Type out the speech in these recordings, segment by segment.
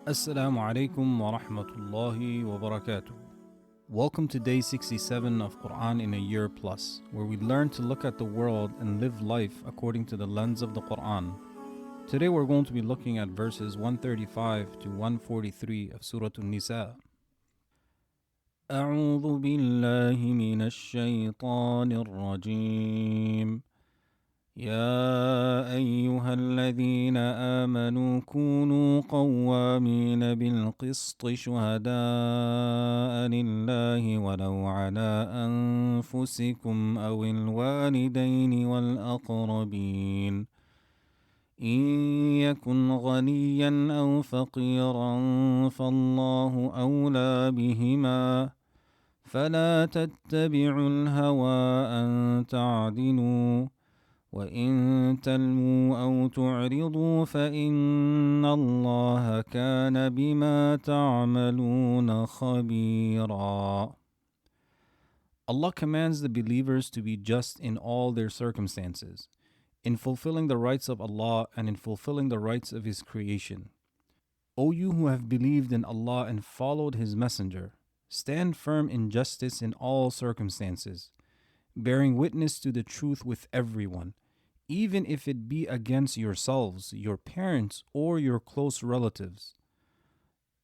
Assalamu alaikum wa rahmatullahi wa barakatuh. Welcome to day 67 of Qur'an in a year plus, where we learn to look at the world and live life according to the lens of the Qur'an. Today we're going to be looking at verses 135 to 143 of Surah Nisa. أعوذ بالله من الشيطان الرجيم. يا أيها الذين آمنوا كونوا قوامين بالقسط شهداء لله ولو على أنفسكم أو الوالدين والأقربين إن يكن غنيا أو فقيرا فالله أولى بهما فلا تتبعوا الهوى أن تعدلوا وإن تلموا أو تعرضوا فإن الله كان بما تعملون خبيرا. Allah commands the believers to be just in all their circumstances, in fulfilling the rights of Allah and in fulfilling the rights of His creation. O you who have believed in Allah and followed His Messenger, stand firm in justice in all circumstances, bearing witness to the truth with everyone, even if it be against yourselves, your parents, or your close relatives.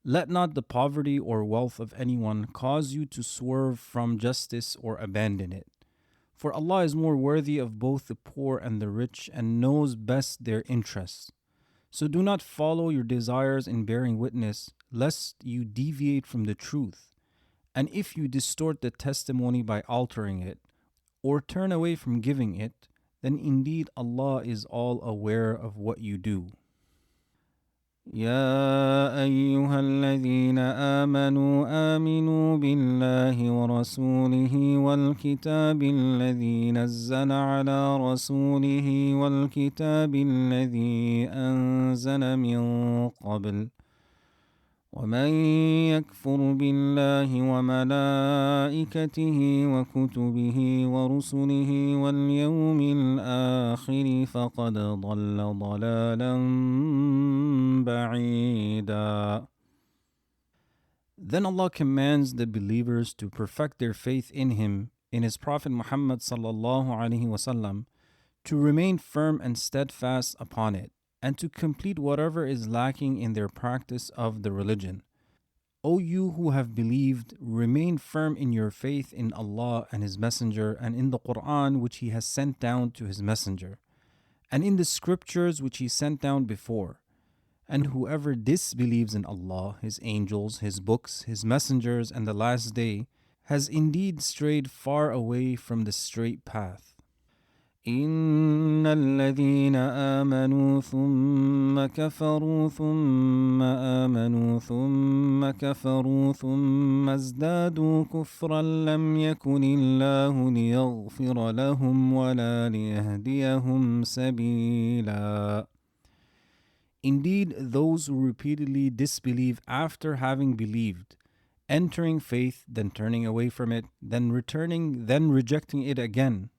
Let not the poverty or wealth of anyone cause you to swerve from justice or abandon it. For Allah is more worthy of both the poor and the rich and knows best their interests. So do not follow your desires in bearing witness, lest you deviate from the truth. And if you distort the testimony by altering it, or turn away from giving it, then indeed Allah is all aware of what you do. يا أيها الذين آمنوا بالله ورسوله والكتاب الذي نزل على رسوله والكتاب الذي أنزل من قبل ومن يكفر بالله وملائكته وكتبه ورسله واليوم الآخر فقد ضل ضلالا بعيدا. Then Allah commands the believers to perfect their faith in Him, in His Prophet Muhammad sallallahu alaihi wasallam, to remain firm and steadfast upon it, and to complete whatever is lacking in their practice of the religion. O you who have believed, remain firm in your faith in Allah and His Messenger, and in the Qur'an which He has sent down to His Messenger, and in the scriptures which He sent down before. And whoever disbelieves in Allah, His angels, His books, His messengers, and the last day, has indeed strayed far away from the straight path. إن الذين آمنوا ثم كفروا ثم آمنوا ثم كفروا ثم ازدادوا كفرا لم يكن الله ليغفر لهم ولا ليهديهم سبيلا. Indeed, those who repeatedly disbelieve after having believed, entering faith, then turning away from it, then returning, then rejecting it again,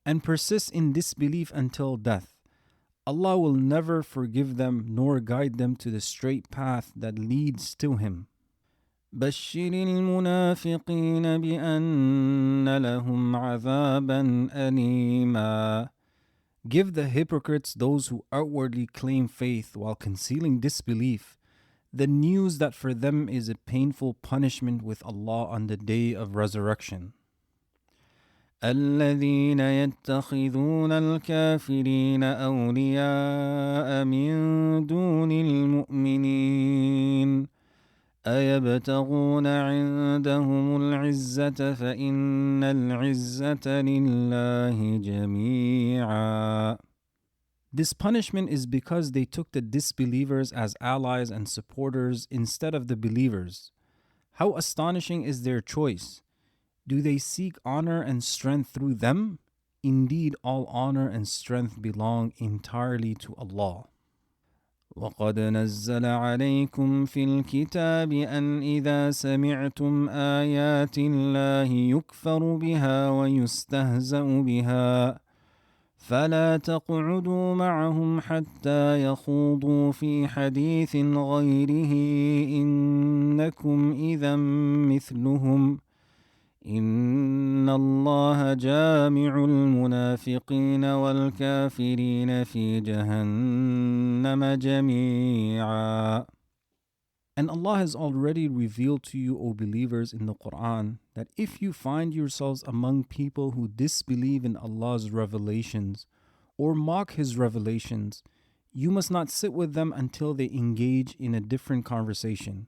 and persist in disbelief until death, Allah will never forgive them nor guide them to the straight path that leads to Him. بشر المنافقين بأن لهم عذابا أليما. Give the hypocrites, those who outwardly claim faith while concealing disbelief, the news that for them is a painful punishment with Allah on the day of resurrection. الذين يتخذون الكافرين أولياء من دون المؤمنين أيبتغون عندهم العزة فإن العزة لله جميعا. This punishment is because they took the disbelievers as allies and supporters instead of the believers. How astonishing is their choice! Do they seek honor and strength through them? Indeed, all honor and strength belong entirely to Allah. وقد نزل عليكم في الكتاب أن إذا سمعتم آيات الله يكفر بها ويستهزأ بها فلا تقعدوا معهم حتى يخوضوا في حديث غيره إنكم إذا مثلهم إن الله جامع المنافقين والكافرين في جهنم جميعا. And Allah has already revealed to you, O believers, in the Qur'an that if you find yourselves among people who disbelieve in Allah's revelations or mock His revelations, you must not sit with them until they engage in a different conversation.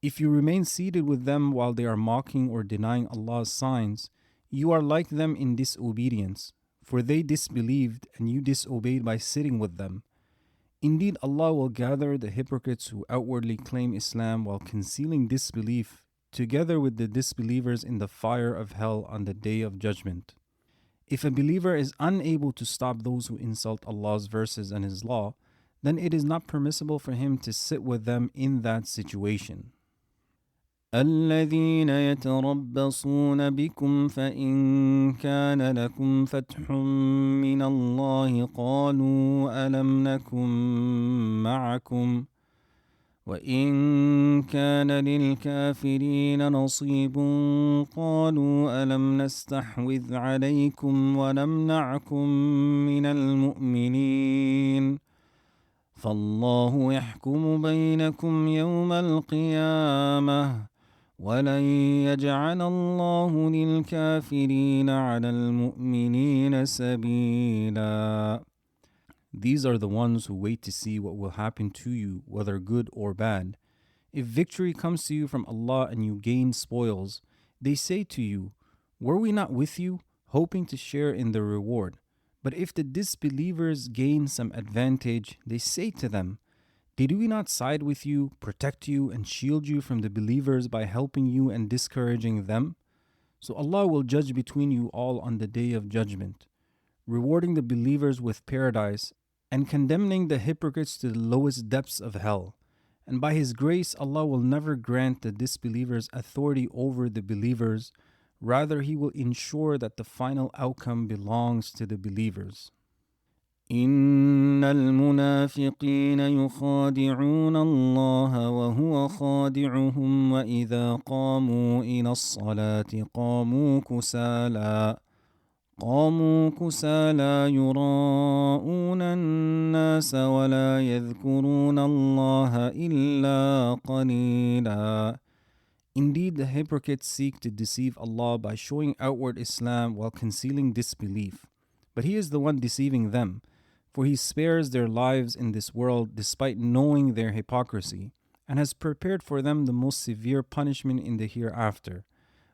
If you remain seated with them while they are mocking or denying Allah's signs, you are like them in disobedience, for they disbelieved and you disobeyed by sitting with them. Indeed, Allah will gather the hypocrites who outwardly claim Islam while concealing disbelief, together with the disbelievers in the fire of hell on the day of judgment. If a believer is unable to stop those who insult Allah's verses and His law, then it is not permissible for him to sit with them in that situation. الذين يتربصون بكم فإن كان لكم فتح من الله قالوا ألم نكن معكم وإن كان للكافرين نصيب قالوا ألم نستحوذ عليكم ونمنعكم من المؤمنين فالله يحكم بينكم يوم القيامة وَلَن يَجْعَلَ اللَّهُ لِلْكَافِرِينَ عَلَى الْمُؤْمِنِينَ سَبِيلًا. These are the ones who wait to see what will happen to you, whether good or bad. If victory comes to you from Allah and you gain spoils, they say to you, "Were we not with you, hoping to share in the reward?" But if the disbelievers gain some advantage, they say to them, "Did we not side with you, protect you, and shield you from the believers by helping you and discouraging them?" So Allah will judge between you all on the day of judgment, rewarding the believers with paradise and condemning the hypocrites to the lowest depths of hell. And by His grace, Allah will never grant the disbelievers authority over the believers. Rather, He will ensure that the final outcome belongs to the believers. إن المنافقين يخادعون الله وهو خادعهم وإذا قاموا إلى الصلاة قاموا كسالى يراءون الناس ولا يذكرون الله إلا قليلا. Indeed, the hypocrites seek to deceive Allah by showing outward Islam while concealing disbelief. But He is the one deceiving them, for He spares their lives in this world despite knowing their hypocrisy, and has prepared for them the most severe punishment in the hereafter.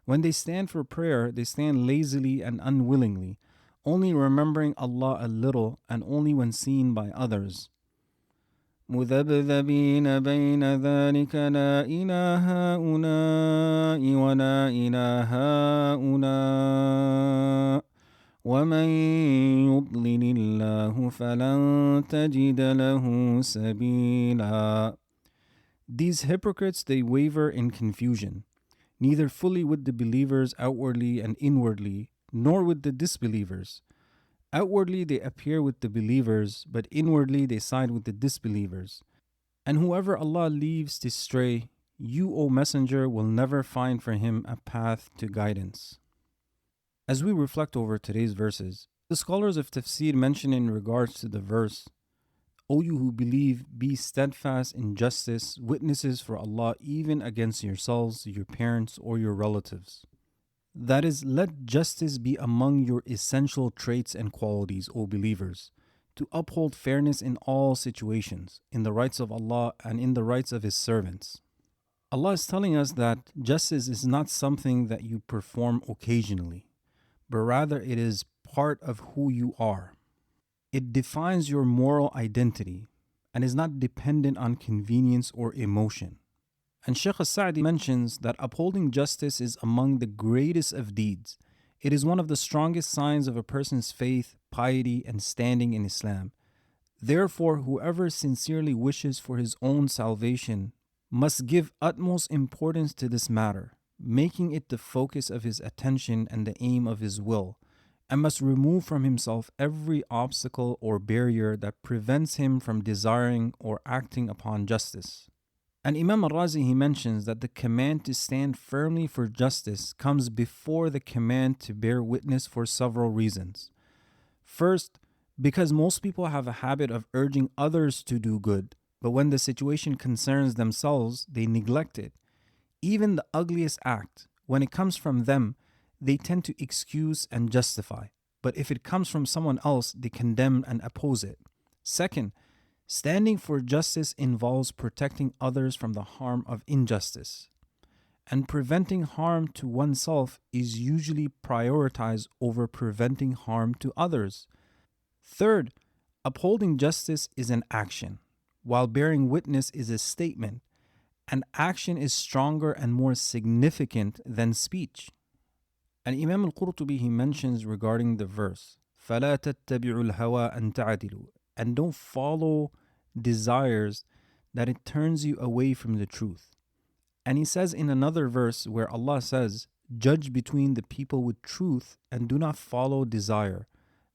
When they stand for prayer, they stand lazily and unwillingly, only remembering Allah a little and only when seen by others. مذبذبين بين ذلك لا إلى هؤلاء ولا إلى هؤلاء ومن يضلل الله فلن تجد له سبيلا. These hypocrites, they waver in confusion, neither fully with the believers outwardly and inwardly, nor with the disbelievers. Outwardly they appear with the believers, but inwardly they side with the disbelievers. And whoever Allah leaves to stray, you, O Messenger, will never find for him a path to guidance. As we reflect over today's verses, the scholars of tafsir mention in regards to the verse, "O you who believe, be steadfast in justice, witnesses for Allah even against yourselves, your parents, or your relatives." That is, let justice be among your essential traits and qualities, O believers, to uphold fairness in all situations, in the rights of Allah and in the rights of His servants. Allah is telling us that justice is not something that you perform occasionally, but rather it is part of who you are. It defines your moral identity and is not dependent on convenience or emotion. And Shaykh al-Sa'di mentions that upholding justice is among the greatest of deeds. It is one of the strongest signs of a person's faith, piety, and standing in Islam. Therefore, whoever sincerely wishes for his own salvation must give utmost importance to this matter, making it the focus of his attention and the aim of his will, and must remove from himself every obstacle or barrier that prevents him from desiring or acting upon justice. And Imam al-Razi, he mentions that the command to stand firmly for justice comes before the command to bear witness for several reasons. First, because most people have a habit of urging others to do good, but when the situation concerns themselves, they neglect it. Even the ugliest act, when it comes from them, they tend to excuse and justify. But if it comes from someone else, they condemn and oppose it. Second, standing for justice involves protecting others from the harm of injustice. And preventing harm to oneself is usually prioritized over preventing harm to others. Third, upholding justice is an action, while bearing witness is a statement. And action is stronger and more significant than speech. And Imam al-Qurtubi, he mentions regarding the verse, فَلَا تَتَّبِعُوا الْهَوَىٰ أَن تَعْدِلُوا, and don't follow desires that it turns you away from the truth. And he says in another verse where Allah says, judge between the people with truth and do not follow desire,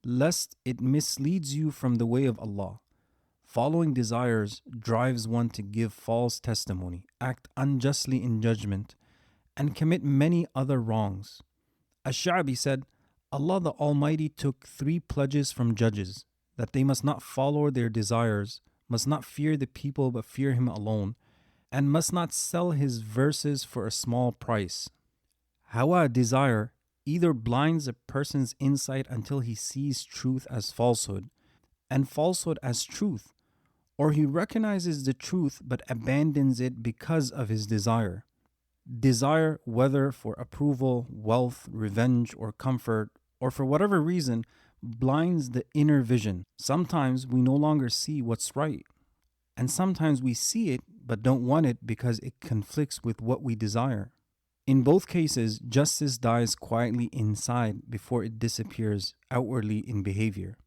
lest it misleads you from the way of Allah. Following desires drives one to give false testimony, act unjustly in judgment, and commit many other wrongs. Ash-Sha'bi said, Allah the Almighty took 3 pledges from judges, that they must not follow their desires, must not fear the people but fear Him alone, and must not sell His verses for a small price. Hawa, desire, either blinds a person's insight until he sees truth as falsehood, and falsehood as truth, or he recognizes the truth but abandons it because of his desire. Desire, whether for approval, wealth, revenge, or comfort, or for whatever reason, blinds the inner vision. Sometimes we no longer see what's right, and sometimes we see it but don't want it because it conflicts with what we desire. In both cases, justice dies quietly inside before it disappears outwardly in behavior.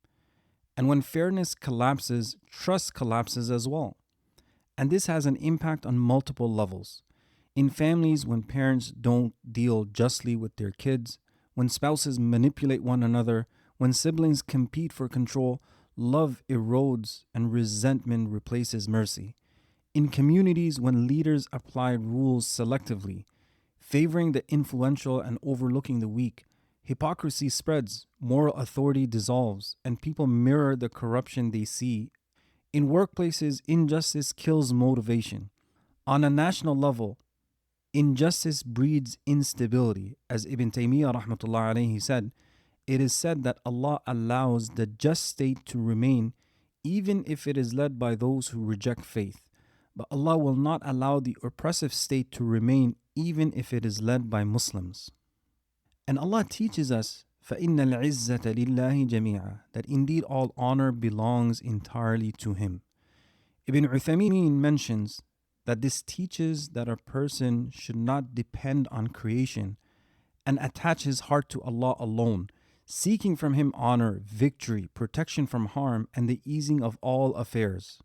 And when fairness collapses, trust collapses as well. And this has an impact on multiple levels. In families, when parents don't deal justly with their kids, when spouses manipulate one another, when siblings compete for control, love erodes and resentment replaces mercy. In communities, when leaders apply rules selectively, favoring the influential and overlooking the weak, hypocrisy spreads, moral authority dissolves, and people mirror the corruption they see. In workplaces, injustice kills motivation. On a national level, injustice breeds instability. As Ibn Taymiyyah rahmatullahi alayhi said, it is said that Allah allows the just state to remain even if it is led by those who reject faith. But Allah will not allow the oppressive state to remain even if it is led by Muslims. And Allah teaches us, فَإِنَّ الْعِزَّةَ لِلَّهِ جَمِيعًا, that indeed all honor belongs entirely to Him. Ibn Uthaymeen mentions that this teaches that a person should not depend on creation and attach his heart to Allah alone, seeking from Him honor, victory, protection from harm, and the easing of all affairs.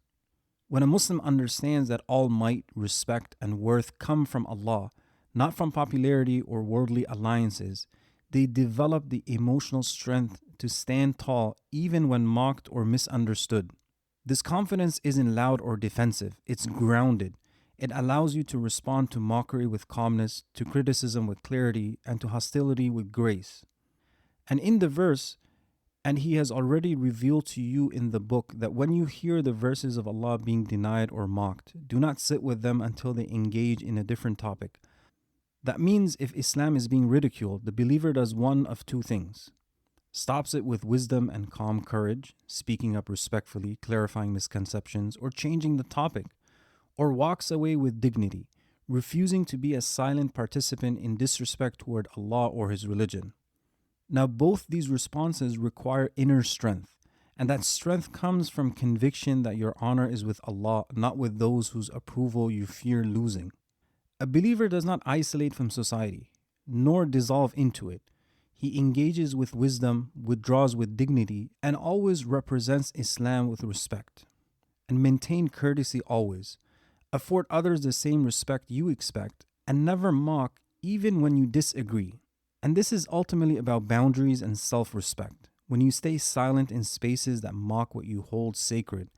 When a Muslim understands that all might, respect, and worth come from Allah, not from popularity or worldly alliances, they develop the emotional strength to stand tall even when mocked or misunderstood. This confidence isn't loud or defensive, it's grounded. It allows you to respond to mockery with calmness, to criticism with clarity, and to hostility with grace. And in the verse, and He has already revealed to you in the book that when you hear the verses of Allah being denied or mocked, do not sit with them until they engage in a different topic. That means if Islam is being ridiculed, the believer does one of 2 things. Stops it with wisdom and calm courage, speaking up respectfully, clarifying misconceptions, or changing the topic. Or walks away with dignity, refusing to be a silent participant in disrespect toward Allah or His religion. Now, both these responses require inner strength, and that strength comes from conviction that your honor is with Allah, not with those whose approval you fear losing. A believer does not isolate from society, nor dissolve into it. He engages with wisdom, withdraws with dignity, and always represents Islam with respect. And maintain courtesy always. Afford others the same respect you expect, and never mock even when you disagree. And this is ultimately about boundaries and self respect. When you stay silent in spaces that mock what you hold sacred,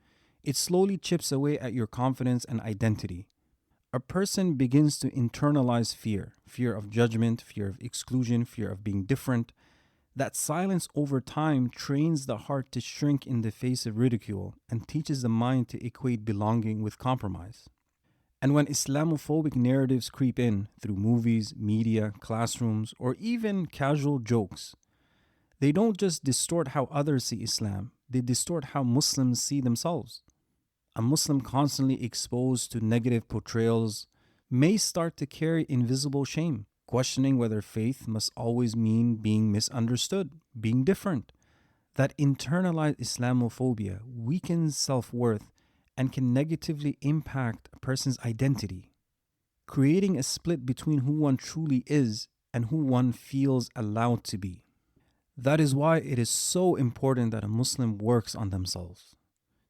it slowly chips away at your confidence and identity. A person begins to internalize fear of judgment, fear of exclusion, fear of being different. That silence over time trains the heart to shrink in the face of ridicule and teaches the mind to equate belonging with compromise. And when Islamophobic narratives creep in through movies, media, classrooms, or even casual jokes, they don't just distort how others see Islam, they distort how Muslims see themselves. A Muslim constantly exposed to negative portrayals may start to carry invisible shame, questioning whether faith must always mean being misunderstood, being different. That internalized Islamophobia weakens self worth and can negatively impact a person's identity, creating a split between who one truly is and who one feels allowed to be. That is why it is so important that a Muslim works on themselves,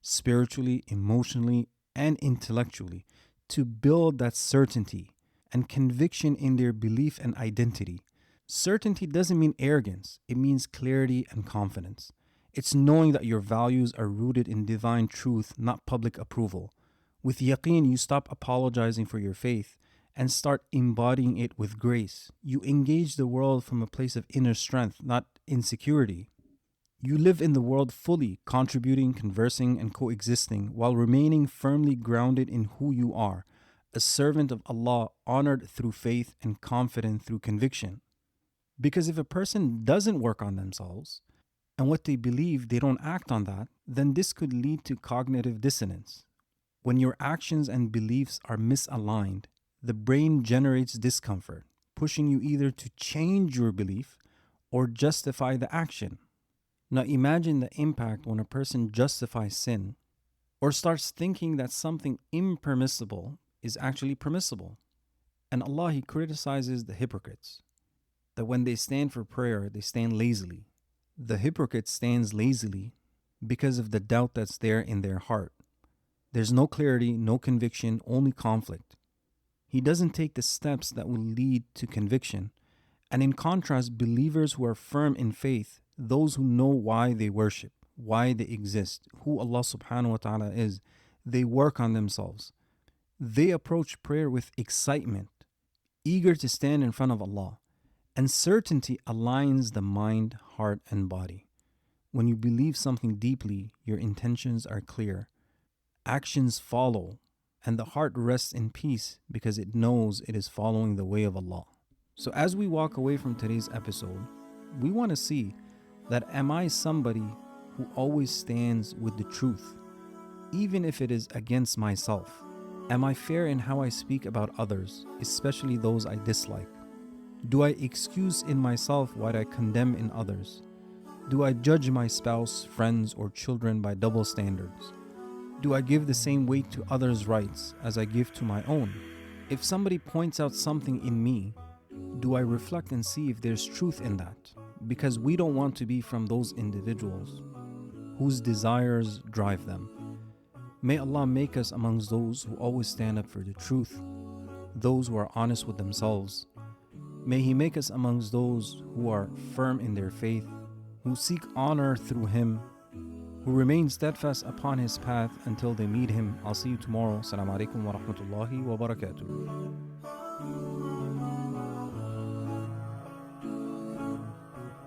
spiritually, emotionally, and intellectually, to build that certainty and conviction in their belief and identity. Certainty doesn't mean arrogance, it means clarity and confidence. It's knowing that your values are rooted in divine truth, not public approval. With yaqeen, you stop apologizing for your faith and start embodying it with grace. You engage the world from a place of inner strength, not insecurity. You live in the world fully, contributing, conversing, and coexisting while remaining firmly grounded in who you are, a servant of Allah, honored through faith and confident through conviction. Because if a person doesn't work on themselves and what they believe, they don't act on that, then this could lead to cognitive dissonance. When your actions and beliefs are misaligned, the brain generates discomfort, pushing you either to change your belief or justify the action. Now imagine the impact when a person justifies sin or starts thinking that something impermissible is actually permissible. And Allah, He criticizes the hypocrites, that when they stand for prayer, they stand lazily. The hypocrite stands lazily because of the doubt that's there in their heart. There's no clarity, no conviction, only conflict. He doesn't take the steps that will lead to conviction. And in contrast, believers who are firm in faith, those who know why they worship, why they exist, who Allah subhanahu wa ta'ala is, they work on themselves. They approach prayer with excitement, eager to stand in front of Allah. And certainty aligns the mind, heart, and body. When you believe something deeply, your intentions are clear. Actions follow, and the heart rests in peace because it knows it is following the way of Allah. So as we walk away from today's episode, we want to see that am I somebody who always stands with the truth, even if it is against myself? Am I fair in how I speak about others, especially those I dislike? Do I excuse in myself what I condemn in others? Do I judge my spouse, friends, or children by double standards? Do I give the same weight to others' rights as I give to my own? If somebody points out something in me, do I reflect and see if there's truth in that? Because we don't want to be from those individuals whose desires drive them. May Allah make us amongst those who always stand up for the truth, those who are honest with themselves. May He make us amongst those who are firm in their faith, who seek honor through Him, who remain steadfast upon His path until they meet Him. I'll see you tomorrow. Assalamu alaikum wa rahmatullahi wa barakatuh.